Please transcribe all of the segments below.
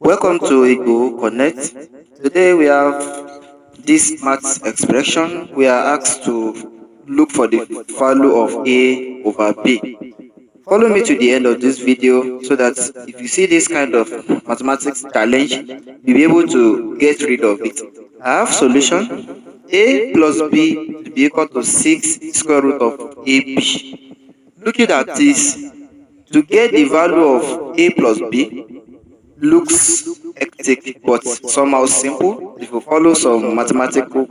Welcome to Ego Connect. Today we have this math expression. We are asked to look for the value of A over B. Follow me to the end of this video so that if you see this kind of mathematics challenge, you'll be able to get rid of it. I have solution. A plus B will be equal to 6 square root of AB. Looking at this, to get the value of A plus B, looks hectic but somehow simple if you follow some mathematical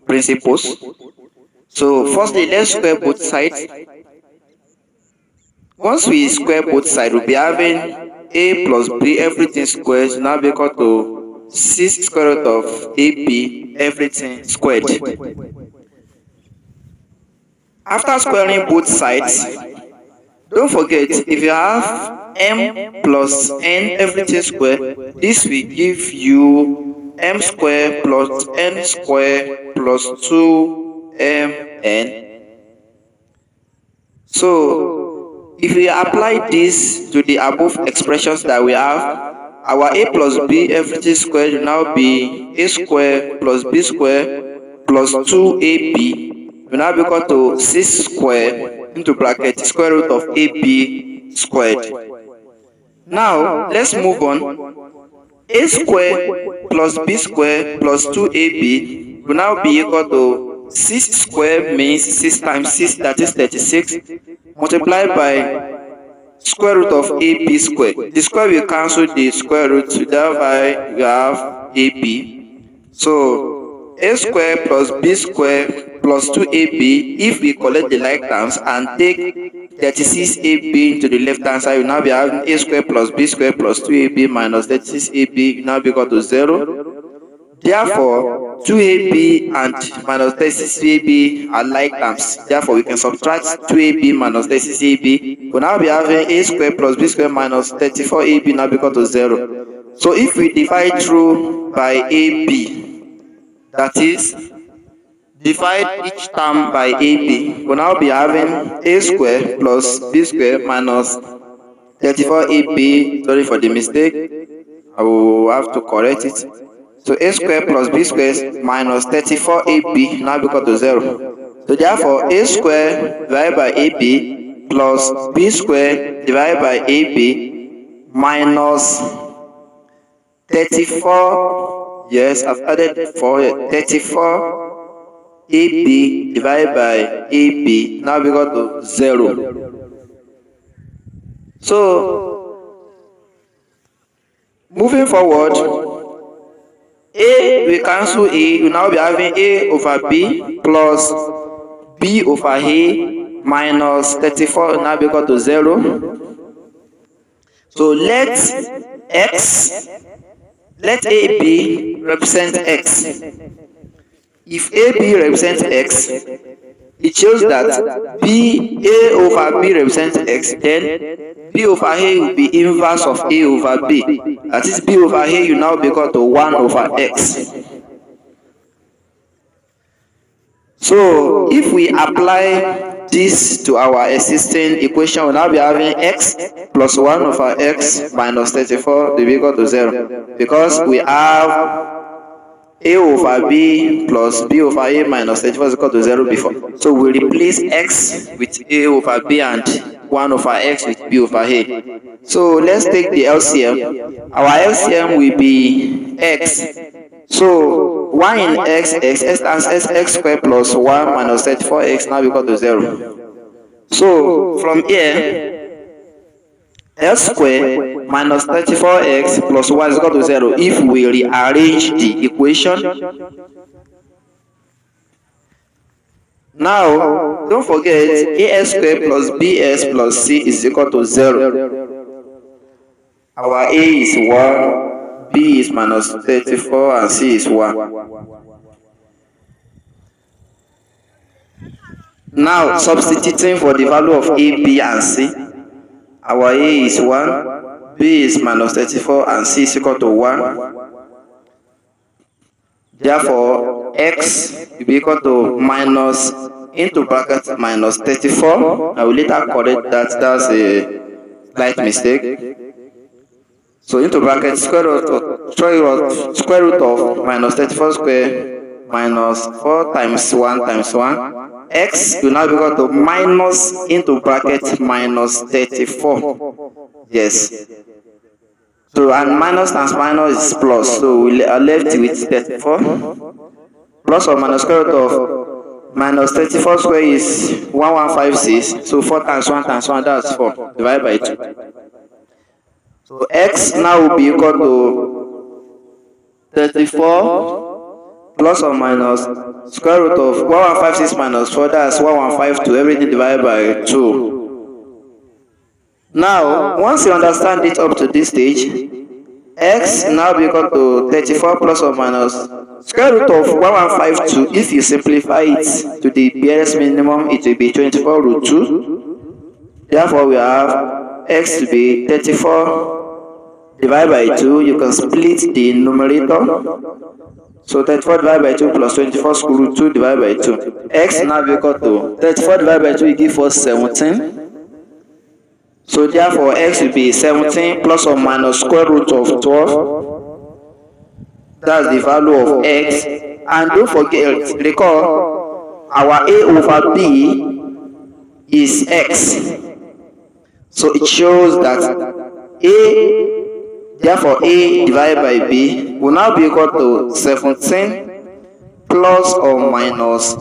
principles. So firstly, let's square both sides. Once we square both sides, we'll be having A plus B, everything squared, now be equal to 6 square root of AB, everything squared. After squaring both sides, don't forget, if you have m plus n everything square, this will give you m square plus n square plus 2mn. So if we apply this to the above expressions that we have, our a plus b everything squared will now be a square plus b square plus 2ab will now be equal to 6 square into bracket square root of ab squared. Now let's move on. A square plus b square plus 2ab will now be equal to 6 square means 6 times 6, that is 36, multiplied by square root of ab square. The square will cancel the square root, thereby we have ab. So a square plus b square plus 2ab, if we collect the like terms and take 36ab to the left hand side, we will now be having a square plus b square plus 2ab minus 36ab will now be equal to 0. Therefore 2ab and minus 36ab are like terms. Therefore we can subtract 2ab minus 36ab. We will now be having a square plus b square minus 34ab now be equal to 0. So if we divide through by ab, that is, divide each term by AB, we will now be having a square plus b square minus 34ab. Sorry for the mistake, I will have to correct it. So a square plus b square minus 34ab now be equal to 0. So therefore a square divided by ab plus b square divided by ab minus 34, yes, I've added 4, 34 AB divided by AB now we got to 0. So moving forward, A we cancel A, we now be having A over B plus B over A minus 34 now we got to 0. So let AB represent X. If AB represents X, it shows that A over B represents X, then B over A will be inverse of A over B. That is, B over A will now be equal to 1 over X. So if we apply this to our existing equation, we will now be having X plus 1 over X minus 34 will be equal to 0, because we have A over B plus B over A minus 34 is equal to 0 before. So we replace X with A over B and 1 over X with B over A. So let's take the LCM. Our LCM will be X. So 1 in X times X squared plus 1 minus 34X now equal to 0. So from here, X squared minus 34x plus y is equal to 0 if we rearrange the equation. Now, don't forget, ax squared plus bs plus c is equal to 0. Our a is 1, b is minus 34, and c is 1. Now, substituting for the value of a, b, and c, our a is 1, b is minus 34, and c is equal to 1. Therefore, x will be equal to minus into bracket minus 34. I will later correct that. That's a slight mistake. So into bracket square root of minus 34 square minus 4 times 1 times 1. X will now be equal to minus into bracket minus 34. Yes. So and minus times minus is plus. So we are left with 34. Plus or minus square root of minus 34 square is 1156. So 4 times 1 times 1, that's 4. Divided by 2. So x now will be equal to 34 plus or minus square root of 1156 minus 4, that's 1152, everything divided by 2. Now, once you understand it up to this stage, x now be equal to 34 plus or minus square root of 1152. If you simplify it to the barest minimum, it will be 24 root 2. Therefore, we have x to be 34 divided by 2. You can split the numerator. So 34 divided by 2 plus 24 square root 2 divided by 2. X now be equal to 34 divided by 2 will give us 17. So therefore x will be 17 plus or minus square root of 12. That's the value of x. And don't forget, recall, our a over b is x. So it shows that therefore a divided by b will now be equal to 17 plus or minus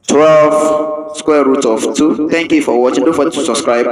12 square root of 2. Thank you for watching. Don't forget to subscribe.